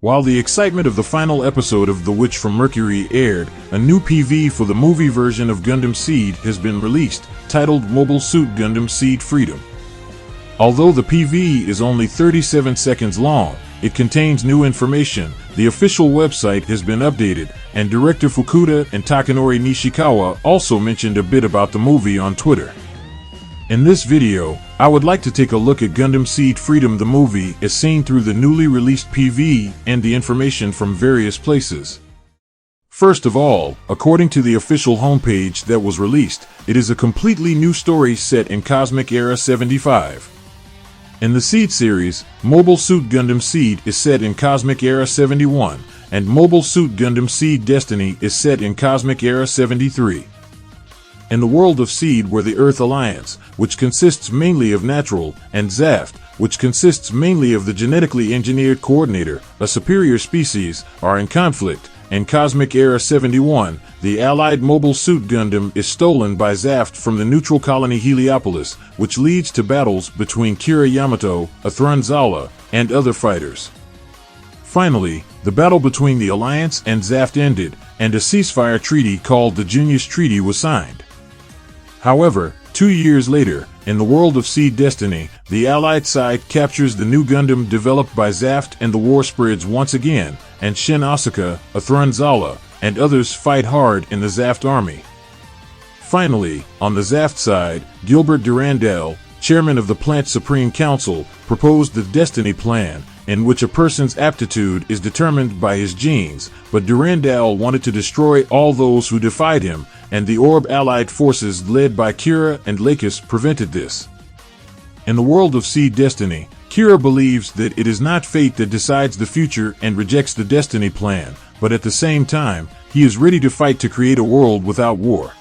While the excitement of the final episode of The Witch from Mercury aired, a new PV for the movie version of Gundam Seed has been released, titled Mobile Suit Gundam SEED FREEDOM. Although the PV is only 37 seconds long, it contains new information. The official website has been updated, and director Fukuda and Takanori Nishikawa also mentioned a bit about the movie on Twitter. In this video, I would like to take a look at Gundam SEED FREEDOM the movie as seen through the newly released PV and the information from various places. First of all, according to the official homepage that was released, it is a completely new story set in Cosmic Era 75. In the Seed series, Mobile Suit Gundam Seed is set in Cosmic Era 71, and Mobile Suit Gundam Seed Destiny is set in Cosmic Era 73. In the world of Seed, where the Earth Alliance, which consists mainly of natural, and Zaft, which consists mainly of the genetically engineered coordinator, a superior species, are in conflict, in Cosmic Era 71, the Allied Mobile Suit Gundam is stolen by Zaft from the neutral colony Heliopolis, which leads to battles between Kira Yamato, Athrun Zala, and other fighters. Finally, the battle between the Alliance and Zaft ended, and a ceasefire treaty called the Genius Treaty was signed. However, 2 years later, in the world of Seed Destiny, the Allied side captures the new Gundam developed by Zaft, and the war spreads once again, and Shin Asuka, Athrun Zala, and others fight hard in the Zaft army. Finally, on the Zaft side, Gilbert Durandal, chairman of the Plant Supreme Council, proposed the Destiny Plan, in which a person's aptitude is determined by his genes, but Durandal wanted to destroy all those who defied him, and the Orb Allied forces led by Kira and Lakis prevented this. In the world of Seed Destiny, Kira believes that it is not fate that decides the future and rejects the Destiny Plan, but at the same time, he is ready to fight to create a world without war.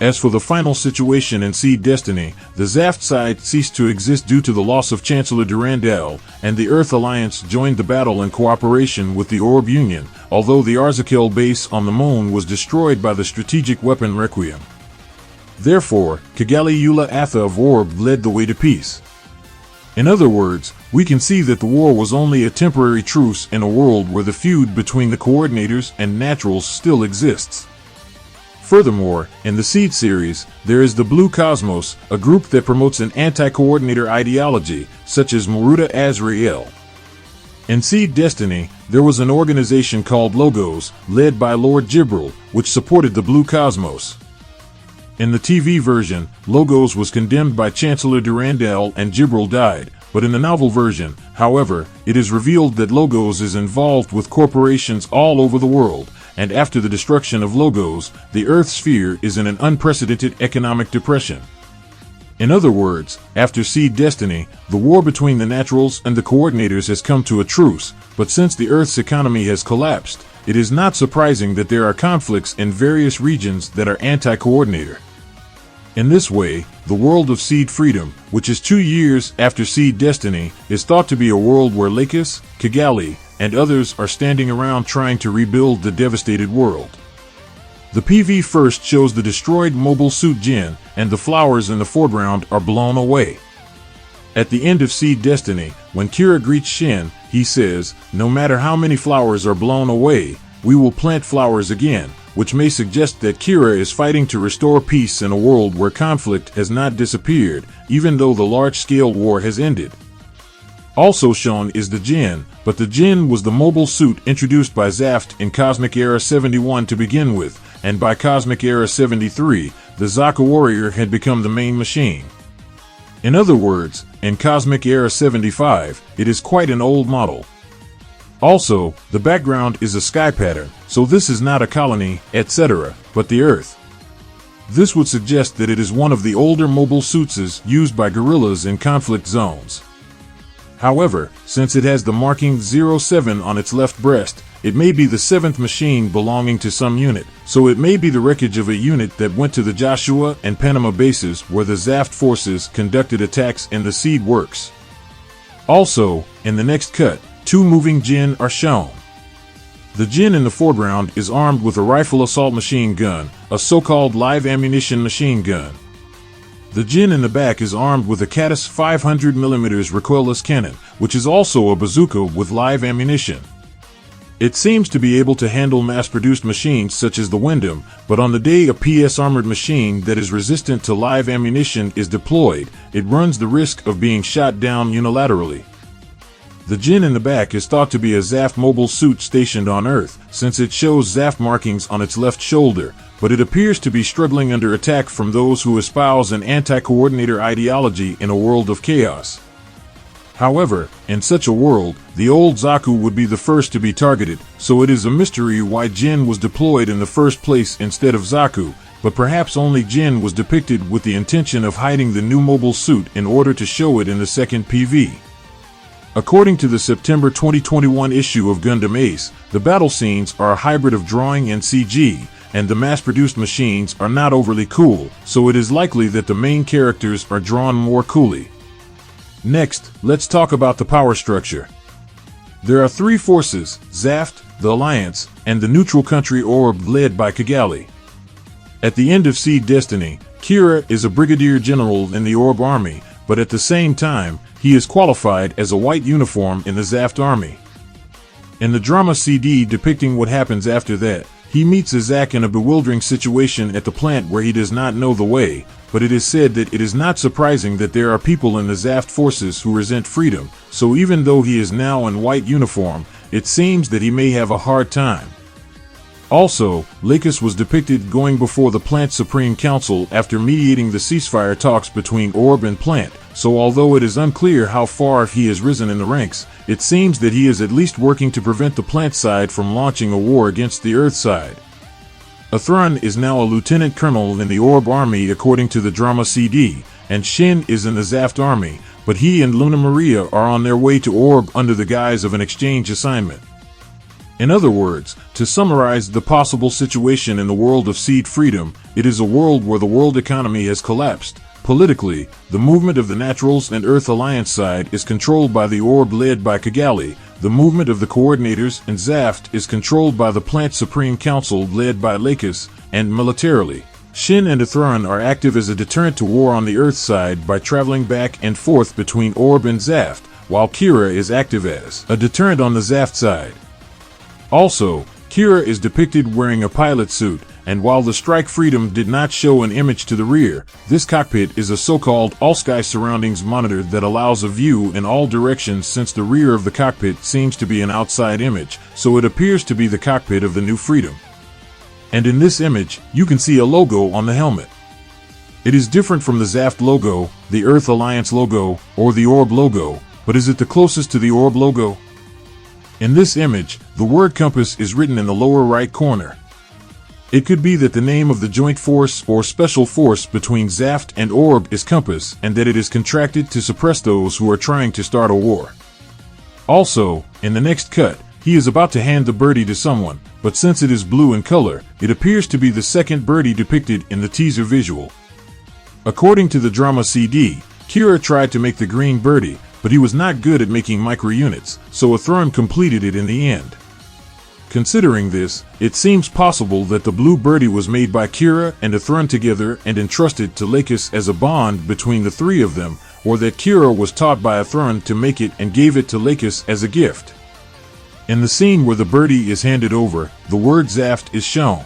As for the final situation in Seed Destiny, the Zaft side ceased to exist due to the loss of Chancellor Durandal, and the Earth Alliance joined the battle in cooperation with the Orb Union, although the Arzakel base on the moon was destroyed by the strategic weapon Requiem. Therefore, Kigali Eula Atha of Orb led the way to peace. In other words, we can see that the war was only a temporary truce in a world where the feud between the coordinators and naturals still exists. Furthermore, in the Seed series, there is the Blue Cosmos, a group that promotes an anti-coordinator ideology, such as Maruta Azrael. In Seed Destiny, there was an organization called Logos, led by Lord Jibril, which supported the Blue Cosmos. In the TV version, Logos was condemned by Chancellor Durandal and Jibril died, but in the novel version, however, it is revealed that Logos is involved with corporations all over the world, and after the destruction of Logos, the Earth sphere is in an unprecedented economic depression. In other words, after Seed Destiny, the war between the naturals and the coordinators has come to a truce, but since the Earth's economy has collapsed, it is not surprising that there are conflicts in various regions that are anti-coordinator. In this way, the world of Seed Freedom, which is 2 years after Seed Destiny, is thought to be a world where Lakis, Kigali, and others are standing around trying to rebuild the devastated world. The PV first shows the destroyed Mobile Suit Jin, and the flowers in the foreground are blown away. At the end of Seed Destiny, when Kira greets Shin, he says, "No matter how many flowers are blown away, we will plant flowers again," which may suggest that Kira is fighting to restore peace in a world where conflict has not disappeared, even though the large-scale war has ended. Also shown is the Jin, but the Jin was the mobile suit introduced by Zaft in Cosmic Era 71 to begin with, and by Cosmic Era 73, the Zaka Warrior had become the main machine. In other words, in Cosmic Era 75, it is quite an old model. Also, the background is a sky pattern, so this is not a colony, etc., but the Earth. This would suggest that it is one of the older mobile suits used by guerrillas in conflict zones. However, since it has the marking 07 on its left breast, it may be the 7th machine belonging to some unit, so it may be the wreckage of a unit that went to the Joshua and Panama bases where the Zaft forces conducted attacks in the Seed works. Also, in the next cut, 2 moving Jin are shown. The Jin in the foreground is armed with a rifle assault machine gun, a so-called live ammunition machine gun. The Jin in the back is armed with a Catus 500mm recoilless cannon, which is also a bazooka with live ammunition. It seems to be able to handle mass-produced machines such as the Gundam, but on the day a PS armored machine that is resistant to live ammunition is deployed, it runs the risk of being shot down unilaterally. The Jin in the back is thought to be a Zaft mobile suit stationed on Earth, since it shows Zaft markings on its left shoulder, but it appears to be struggling under attack from those who espouse an anti-coordinator ideology in a world of chaos. However, in such a world, the old Zaku would be the first to be targeted, so it is a mystery why Jin was deployed in the first place instead of Zaku, but perhaps only Jin was depicted with the intention of hiding the new mobile suit in order to show it in the second PV. According to the September 2021 issue of Gundam Ace, the battle scenes are a hybrid of drawing and CG, and the mass-produced machines are not overly cool, so it is likely that the main characters are drawn more coolly. Next, let's talk about the power structure. There are three forces: Zaft, the Alliance, and the neutral country Orb led by Kigali. At the end of Seed Destiny, Kira is a brigadier general in the Orb army, but at the same time, he is qualified as a white uniform in the Zaft army. In the drama CD depicting what happens after that, he meets Izak in a bewildering situation at the plant where he does not know the way, but it is said that it is not surprising that there are people in the Zaft forces who resent freedom, so even though he is now in white uniform, it seems that he may have a hard time. Also, Lakis was depicted going before the Plant Supreme Council after mediating the ceasefire talks between Orb and Plant, so although it is unclear how far he has risen in the ranks, it seems that he is at least working to prevent the Plant side from launching a war against the Earth side. Athrun is now a lieutenant colonel in the Orb army according to the drama CD, and Shin is in the Zaft army, but he and Luna Maria are on their way to Orb under the guise of an exchange assignment. In other words, to summarize the possible situation in the world of Seed Freedom, it is a world where the world economy has collapsed. Politically, the movement of the Naturals and Earth Alliance side is controlled by the Orb led by Kigali. The movement of the Coordinators and Zaft is controlled by the Plant Supreme Council led by Lakis, and militarily, Shin and Athrun are active as a deterrent to war on the Earth side by traveling back and forth between Orb and Zaft, while Kira is active as a deterrent on the Zaft side. Also, Kira is depicted wearing a pilot suit, and while the Strike Freedom did not show an image to the rear, this cockpit is a so-called all-sky surroundings monitor that allows a view in all directions since the rear of the cockpit seems to be an outside image, so it appears to be the cockpit of the new Freedom. And in this image, you can see a logo on the helmet. It is different from the Zaft logo, the Earth Alliance logo, or the Orb logo, but is it the closest to the Orb logo? In this image, the word compass is written in the lower right corner. It could be that the name of the joint force or special force between Zaft and Orb is Compass, and that it is contracted to suppress those who are trying to start a war. Also, in the next cut, he is about to hand the birdie to someone, but since it is blue in color, it appears to be the second birdie depicted in the teaser visual. According to the drama CD, Kira tried to make the green birdie, but he was not good at making micro-units, so Athrun completed it in the end. Considering this, it seems possible that the blue birdie was made by Kira and Athrun together and entrusted to Lakis as a bond between the three of them, or that Kira was taught by Athrun to make it and gave it to Lakis as a gift. In the scene where the birdie is handed over, the word Zaft is shown.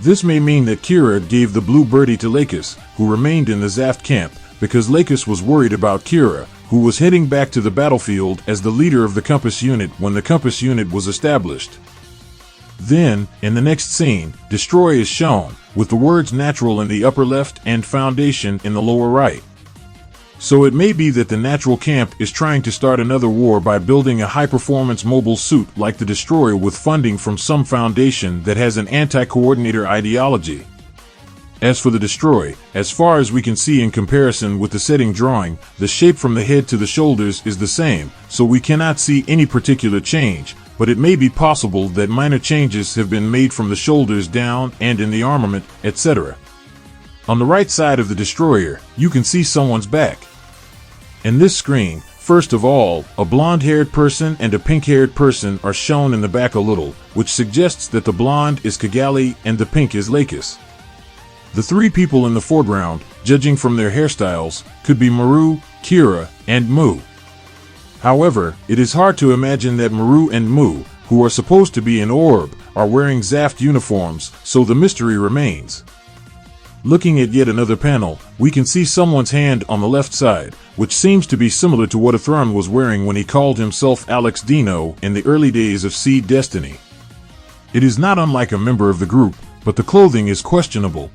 This may mean that Kira gave the blue birdie to Lakis, who remained in the Zaft camp, because Lakis was worried about Kira, who was heading back to the battlefield as the leader of the Compass unit when the Compass unit was established. Then, in the next scene, Destroy is shown, with the words Natural in the upper left and Foundation in the lower right. So it may be that the Natural camp is trying to start another war by building a high-performance mobile suit like the Destroyer with funding from some foundation that has an anti-coordinator ideology. As for the Destroy, as far as we can see in comparison with the setting drawing, the shape from the head to the shoulders is the same, so we cannot see any particular change, but it may be possible that minor changes have been made from the shoulders down and in the armament, etc. On the right side of the Destroyer, you can see someone's back. In this screen, first of all, a blonde-haired person and a pink-haired person are shown in the back a little, which suggests that the blonde is Kigali and the pink is Lakis. The three people in the foreground, judging from their hairstyles, could be Maru, Kira, and Mu. However, it is hard to imagine that Maru and Mu, who are supposed to be in Orb, are wearing Zaft uniforms, so the mystery remains. Looking at yet another panel, we can see someone's hand on the left side, which seems to be similar to what Athron was wearing when he called himself Alex Dino in the early days of Seed Destiny. It is not unlike a member of the group, but the clothing is questionable.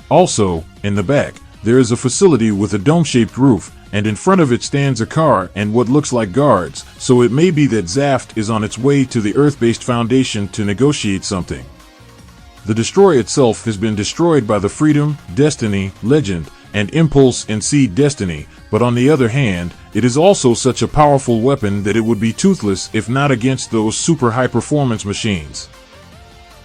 Also, in the back, there is a facility with a dome-shaped roof, and in front of it stands a car and what looks like guards, so it may be that Zaft is on its way to the Earth-based Foundation to negotiate something. The destroyer itself has been destroyed by the Freedom, Destiny, Legend, and Impulse in Seed Destiny, but on the other hand, it is also such a powerful weapon that it would be toothless if not against those super high-performance machines.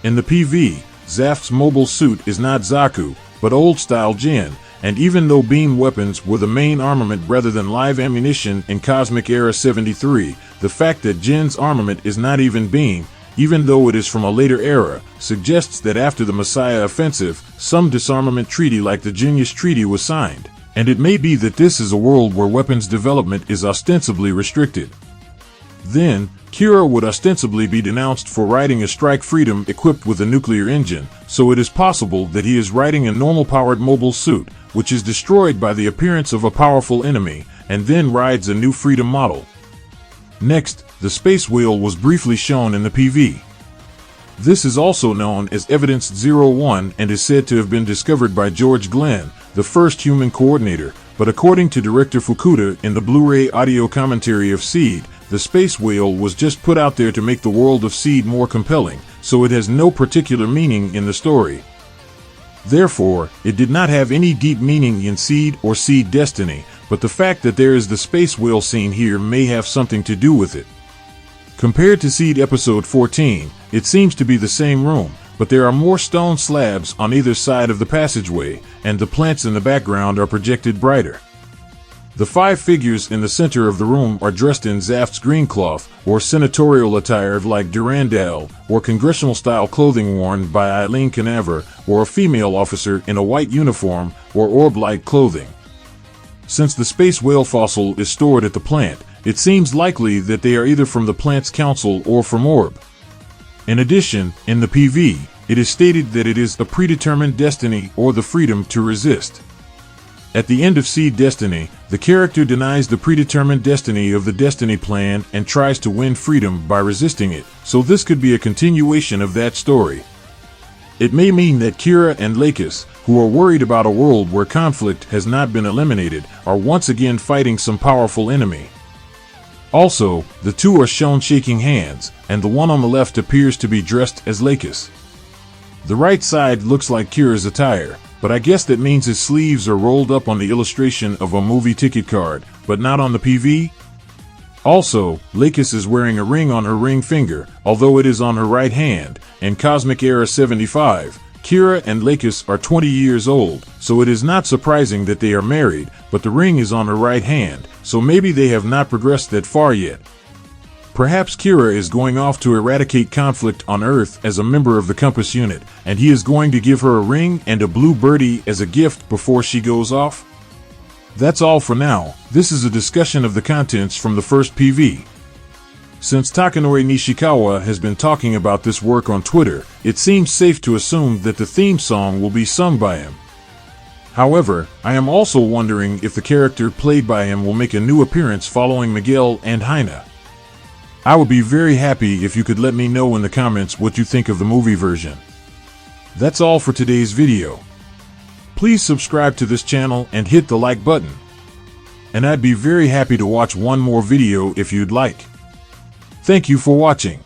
In the PV, Zaft's mobile suit is not Zaku, but old-style Jin, and even though beam weapons were the main armament rather than live ammunition in Cosmic Era 73, the fact that Jin's armament is not even beam, even though it is from a later era, suggests that after the Messiah Offensive, some disarmament treaty like the Genius Treaty was signed, and it may be that this is a world where weapons development is ostensibly restricted. Then, Kira would ostensibly be denounced for riding a Strike Freedom equipped with a nuclear engine, so it is possible that he is riding a normal-powered mobile suit, which is destroyed by the appearance of a powerful enemy, and then rides a new Freedom model. Next, the space whale was briefly shown in the PV. This is also known as Evidence 01 and is said to have been discovered by George Glenn, the first human coordinator, but according to director Fukuda in the Blu-ray audio commentary of Seed, the space whale was just put out there to make the world of Seed more compelling, so it has no particular meaning in the story. Therefore, it did not have any deep meaning in Seed or Seed Destiny, but the fact that there is the space whale scene here may have something to do with it. Compared to Seed Episode 14, it seems to be the same room, but there are more stone slabs on either side of the passageway, and the plants in the background are projected brighter. The 5 figures in the center of the room are dressed in Zaft's green cloth, or senatorial attire like Durandal, or congressional-style clothing worn by Eileen Canaver, or a female officer in a white uniform, or orb-like clothing. Since the space whale fossil is stored at the plant, it seems likely that they are either from the plant's council or from Orb. In addition, in the PV, it is stated that it is a predetermined destiny or the freedom to resist. At the end of Seed Destiny, the character denies the predetermined destiny of the Destiny Plan and tries to win freedom by resisting it, so this could be a continuation of that story. It may mean that Kira and Lakis, who are worried about a world where conflict has not been eliminated, are once again fighting some powerful enemy. Also, the two are shown shaking hands, and the one on the left appears to be dressed as Lakis. The right side looks like Kira's attire, but I guess that means his sleeves are rolled up on the illustration of a movie ticket card, but not on the PV. Also, Lakis is wearing a ring on her ring finger, although it is on her right hand. In Cosmic Era 75, Kira and Lakis are 20 years old, so it is not surprising that they are married, but the ring is on her right hand, so maybe they have not progressed that far yet. Perhaps Kira is going off to eradicate conflict on Earth as a member of the Compass Unit, and he is going to give her a ring and a blue birdie as a gift before she goes off? That's all for now. This is a discussion of the contents from the first PV. Since Takanori Nishikawa has been talking about this work on Twitter, it seems safe to assume that the theme song will be sung by him. However, I am also wondering if the character played by him will make a new appearance following Miguel and Haina. I would be very happy if you could let me know in the comments what you think of the movie version. That's all for today's video. Please subscribe to this channel and hit the like button. And I'd be very happy to watch one more video if you'd like. Thank you for watching.